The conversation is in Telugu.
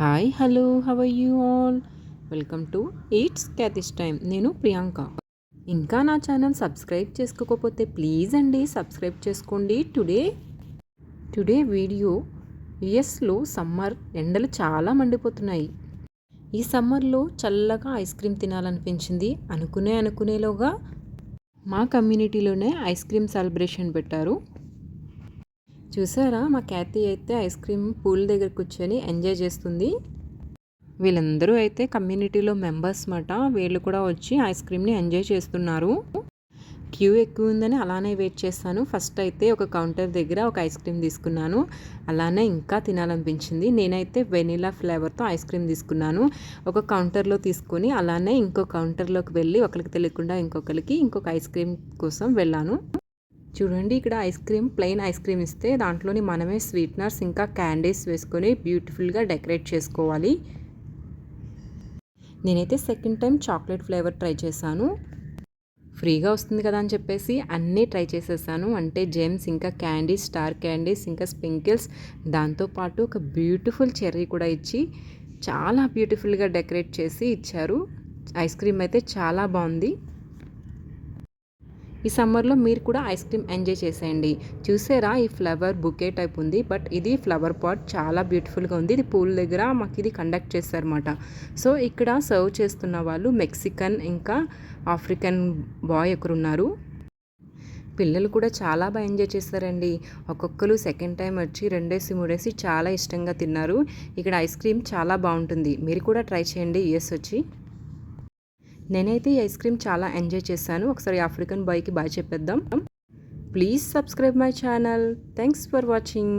Hi hello how are you all welcome to eats క్యాతిస్ టైమ్. నేను ప్రియాంక. ఇంకా నా ఛానల్ సబ్స్క్రైబ్ చేసుకోకపోతే ప్లీజ్ అండి సబ్స్క్రైబ్ చేసుకోండి. టుడే వీడియో యుఎస్లో సమ్మర్ ఎండలు చాలా మండిపోతున్నాయి. ఈ సమ్మర్లో చల్లగా ఐస్ క్రీమ్ తినాలనిపించింది. అనుకునేలోగా మా కమ్యూనిటీలోనే ఐస్ క్రీమ్ సెలబ్రేషన్ పెట్టారు. చూసారా, మా క్యాతి అయితే ఐస్ క్రీమ్ పూల్ దగ్గర కూర్చొని ఎంజాయ్ చేస్తుంది. వీళ్ళందరూ అయితే కమ్యూనిటీలో మెంబర్స్ మాట. వీళ్ళు కూడా వచ్చి ఐస్ క్రీమ్ని ఎంజాయ్ చేస్తున్నారు. క్యూ ఎక్కువ ఉందని అలానే వెయిట్ చేస్తాను. ఫస్ట్ అయితే ఒక కౌంటర్ దగ్గర ఒక ఐస్ క్రీమ్ తీసుకున్నాను. అలానే ఇంకా తినాలనిపించింది. నేనైతే వెనిలా ఫ్లేవర్తో ఐస్ క్రీమ్ తీసుకున్నాను. ఒక కౌంటర్లో తీసుకొని అలానే ఇంకో కౌంటర్లోకి వెళ్ళి ఒకరికి తెలియకుండా ఇంకొక ఐస్ క్రీమ్ కోసం వెళ్ళాను. చూడండి, ఇక్కడ ice cream plain ice cream ఇస్తే దాంట్లోని మనమే స్వీట్నర్స్ ఇంకా క్యాండీస్ వేసుకొని బ్యూటిఫుల్గా డెకరేట్ చేసుకోవాలి. నేనైతే second time chocolate flavour try చేశాను. ఫ్రీగా వస్తుంది కదా అని చెప్పేసి అన్నీ ట్రై చేసేసాను. అంటే జెమ్స్ ఇంకా క్యాండీస్, స్టార్ క్యాండీస్ ఇంకా స్ప్రింకిల్స్, దాంతోపాటు ఒక బ్యూటిఫుల్ చెర్రీ కూడా ఇచ్చి చాలా బ్యూటిఫుల్గా డెకరేట్ చేసి ఇచ్చారు. ఐస్ క్రీమ్ అయితే చాలా బాగుంది. ఈ సమ్మర్లో మీరు కూడా ఐస్ క్రీమ్ ఎంజాయ్ చేసేయండి. చూసారా, ఈ ఫ్లవర్ బుకే టైప్ ఉంది, బట్ ఇది ఫ్లవర్ పాట్ చాలా బ్యూటిఫుల్గా ఉంది. ఇది పూల్ దగ్గర మాకు ఇది కండక్ట్ చేస్తారన్నమాట. సో ఇక్కడ సర్వ్ చేస్తున్న వాళ్ళు మెక్సికన్ ఇంకా ఆఫ్రికన్ బాయ్ ఒకరున్నారు. పిల్లలు కూడా చాలా బాగా ఎంజాయ్ చేస్తారండి. ఒక్కొక్కరు సెకండ్ టైం వచ్చి 2-3 చాలా ఇష్టంగా తిన్నారు. ఇక్కడ ఐస్ క్రీమ్ చాలా బాగుంటుంది. మీరు కూడా ట్రై చేయండి యూఎస్ వచ్చి. నేనైతే ఈ ఐస్ క్రీమ్ చాలా ఎంజాయ్ చేశాను. ఒకసారి ఆఫ్రికన్ బాయ్కి బాయ్ చెప్పేద్దాం. Please subscribe my channel. Thanks for watching.